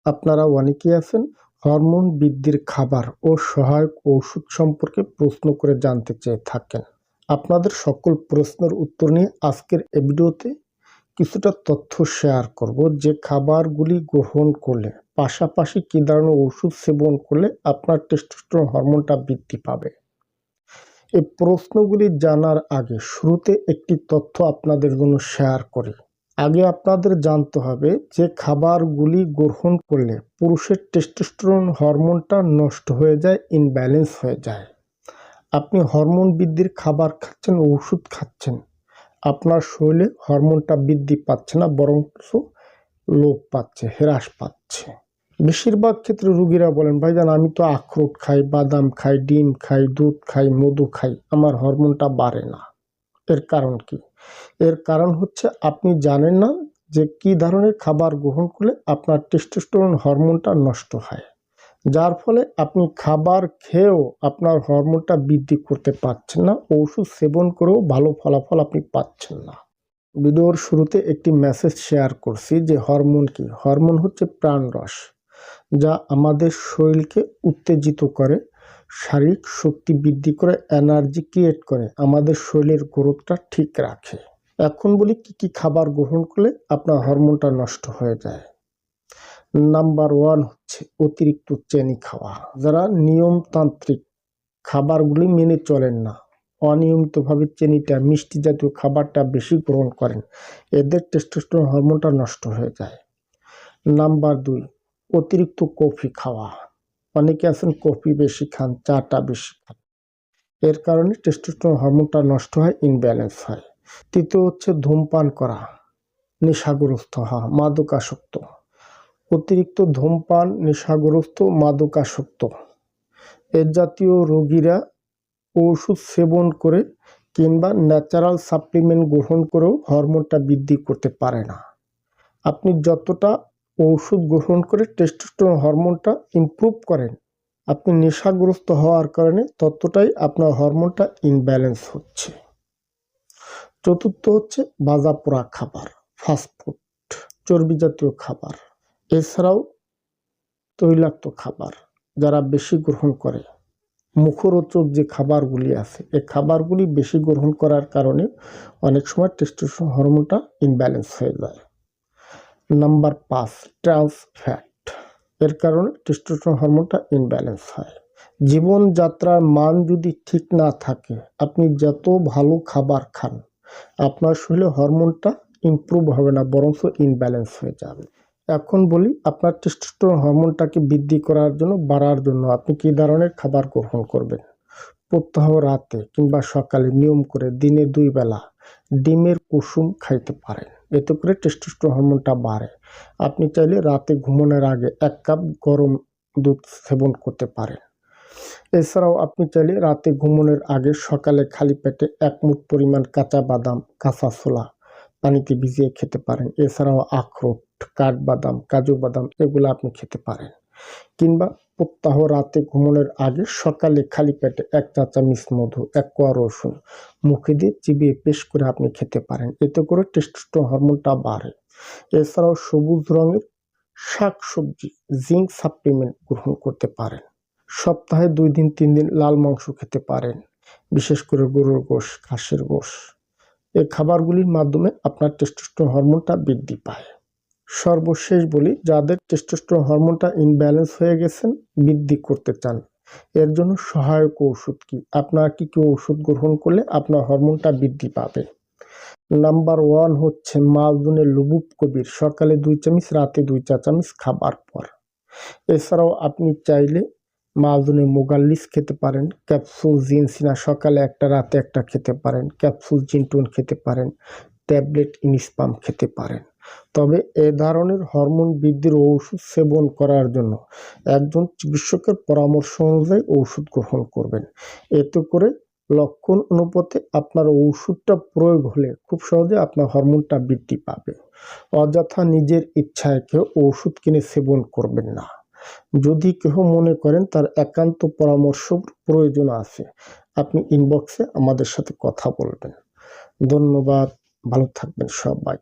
আপনারা অনেকেই আছেন হরমোন বৃদ্ধির খাবার ও সহায়ক ঔষধ সম্পর্কে প্রশ্ন করে জানতে চেয়ে থাকেন। আপনাদের সকল প্রশ্নের উত্তর নিয়ে আজকের এই ভিডিওতে কিছুটা তথ্য শেয়ার করব যে খাবারগুলি গ্রহণ করলে পাশাপাশি কী ধরনের ওষুধ সেবন করলে আপনার টেস্টোস্টেরন হরমোনটা বৃদ্ধি পাবে। এই প্রশ্নগুলি জানার আগে শুরুতে একটি তথ্য আপনাদের জন্য শেয়ার করি। আগে আপনাদের জানতে হবে যে খাবারগুলি গ্রহণ করলে পুরুষের টেস্টোস্টেরন হরমোনটা নষ্ট হয়ে যায়, ইনব্যালেন্স হয়ে যায়। আপনি হরমোন বৃদ্ধির খাবার খাচ্ছেন, ওষুধ খাচ্ছেন, আপনার শরীরে হরমোনটা বৃদ্ধি পাচ্ছে না, বরং লোপ পাচ্ছে, হ্রাস পাচ্ছে। বেশিরভাগ ক্ষেত্রে রোগীরা বলেন, ভাইজান আমি তো আখরোট খাই, বাদাম খাই, ডিম খাই, দুধ খাই, মধু খাই, আমার হরমোনটা বাড়ে না। এর কারণ কি? এর কারণ হচ্ছে আপনি জানেন না যে কি ধরনের খাবার গ্রহণ করলে আপনার টেস্টোস্টেরন হরমোনটা নষ্ট হয়, যার ফলে আপনি খাবার খেয়েও আপনার হরমোনটা বৃদ্ধি করতে পারছেন না, ওষুধ সেবন করেও ভালো ফলাফল আপনি পাচ্ছেন না। ভিডিওর শুরুতে একটি মেসেজ শেয়ার করছি যে হরমোন কি? হরমোন হচ্ছে প্রাণরস, যা আমাদের শরীরকে উত্তেজিত করে, শারীরিক শক্তি বৃদ্ধি করে, এনার্জি ক্রিয়েট করে, আমাদের শরীরের গ্রোথটা ঠিক রাখে। এখন বলি কি কি খাবার গ্রহণ করলে আপনার হরমোনটা নষ্ট হয়ে যায়। নাম্বার 1 হচ্ছে অতিরিক্ত চিনি খাওয়া। যারা নিয়মতান্ত্রিক খাবারগুলি মেনে চলেন না, অনিয়মিতভাবে চিনিটা, মিষ্টি জাতীয় খাবারটা বেশি গ্রহণ করেন, এদের টেস্টোস্টেরন হরমোনটা নষ্ট হয়ে যায়। নাম্বার 2 অতিরিক্ত কফি খাওয়া। অনেকে আছেন কফি বেশি খান, চাটা বেশি খান, এর কারণে টেস্টোস্টেরন হরমোনটা নষ্ট হয়, ইনব্যালেন্স হয়। তৃতীয় হচ্ছে ধূমপান করা, নেশাগ্রস্ত হওয়া, মাদকাসক্ত। অতিরিক্ত ধূমপান, নেশাগ্রস্ত, মাদকাসক্ত এর জাতীয় রোগীরা ওষুধ সেবন করে কিংবা ন্যাচারাল সাপ্লিমেন্ট গ্রহণ করেও হরমোনটা বৃদ্ধি করতে পারে না। আপনি যতটা ওষুধ গ্রহণ করে টেস্টোস্টেরন হরমোনটা ইমপ্রুভ করেন, আপনি নেশাগ্রস্ত হওয়ার কারণে ততটাই আপনার হরমোনটা ইনব্যালেন্স হচ্ছে। চতুর্থ হচ্ছে ভাজা পোড়া খাবার, ফাস্টফুড, চর্বি জাতীয় খাবার, এছাড়াও তৈলাক্ত খাবার যারা বেশি গ্রহণ করে, মুখরোচক যে খাবারগুলি আছে, এই খাবারগুলি বেশি গ্রহণ করার কারণে অনেক সময় টেস্টোস্টেরন হরমোনটা ইনব্যালেন্স হয়ে যায়। নাম্বার 5 ট্রান্স ফ্যাট, এর কারণে টেস্টোস্টেরন হরমোনটা ইনব্যালেন্স হয়। জীবনযাত্রার মান যদি ঠিক না থাকে, আপনি যত ভালো খাবার খান, আপনার শরীরে হরমোনটা ইমপ্রুভ হবে না, বরং ইনব্যালেন্স হয়ে যাবে। এখন বলি আপনার টেস্টোস্টেরন হরমোনটাকে বৃদ্ধি করার জন্য, বাড়ার জন্য আপনি কী ধরনের খাবার গ্রহণ করবেন। প্রত্যহ রাতে কিংবা সকালে নিয়ম করে দিনে 2 বেলা ডিমের কুসুম খাইতে পারেন, এতে করে টেস্টোস্টেরন হরমোনটা বাড়ে। আপনি চাইলে রাতে ঘুমানোর আগে 1 কাপ গরম দুধ সেবন করতে পারেন। এছাড়াও আপনি চাইলে রাতে ঘুমানোর আগে সকালে খালি পেটে 1 মুঠ পরিমাণ কাঁচা বাদাম, কাঁচা ছোলা পানিতে ভিজিয়ে খেতে পারেন। এছাড়াও আখরোট, কাঠবাদাম, কাজু বাদাম এগুলো আপনি খেতে পারেন। কিংবা প্রত্যহ রাতে ঘুমানোর আগে সকালে খালি পেটে 1 চা চামচ মধু, 1 কোয়া রসুন মুখে দিয়ে চিবিয়ে পেশ করে আপনি খেতে পারেন, এতে করে টেস্টোস্টেরন হরমোনটা বাড়ে। এছাড়াও সবুজ রঙের শাকসবজি, জিঙ্ক সাপ্লিমেন্ট গ্রহণ করতে পারেন। সপ্তাহে 2 দিন 3 দিন লাল মাংস খেতে পারেন, বিশেষ করে গরুর গোশ, খাসির গোশ। এই খাবারগুলির মাধ্যমে আপনার টেস্টোস্টেরন হরমোনটা বৃদ্ধি পায়। সর্বশেষ বলি, যাদের টেস্টোস্টেরন হরমোনটা ইনব্যালেন্স হয়ে গেছেন, বৃদ্ধি করতে চান, এর জন্য সহায়ক ওষুধ কি? আপনারা কি কি ওষুধ গ্রহণ করলে আপনার হরমোনটা বৃদ্ধি পাবে। নাম্বার 1 হচ্ছে মালদুনের লুবুব কবির, সকালে 2 চামচ, রাতে 2 চা চামচ খাবার পর। এছাড়াও আপনি চাইলে মালদুনের মোগাল্লিস খেতে পারেন, ক্যাপসুল জিনসিনা সকালে 1টা রাতে 1টা খেতে পারেন, ক্যাপসুল জিনটুন খেতে পারেন, ট্যাবলেট ইনিসপাম খেতে পারেন। তবে এ ধরনের হরমোন বৃদ্ধির ওষুধ সেবন করার জন্য একজন চিকিৎসকের পরামর্শ অনুযায়ী ওষুধ গ্রহণ করবেন। এতে করে লক্ষণ অনুপাতে আপনার ওষুধটা প্রয়োগ হলে খুব সহজে আপনার হরমোনটা বৃদ্ধি পাবে। অযথা নিজের ইচ্ছায় কেউ ওষুধ কিনে সেবন করবেন না। যদি কেউ মনে করেন তার একান্ত পরামর্শ প্রয়োজন আছে, আপনি ইনবক্সে আমাদের সাথে কথা বলবেন। ধন্যবাদ, ভালো থাকবেন সবাই।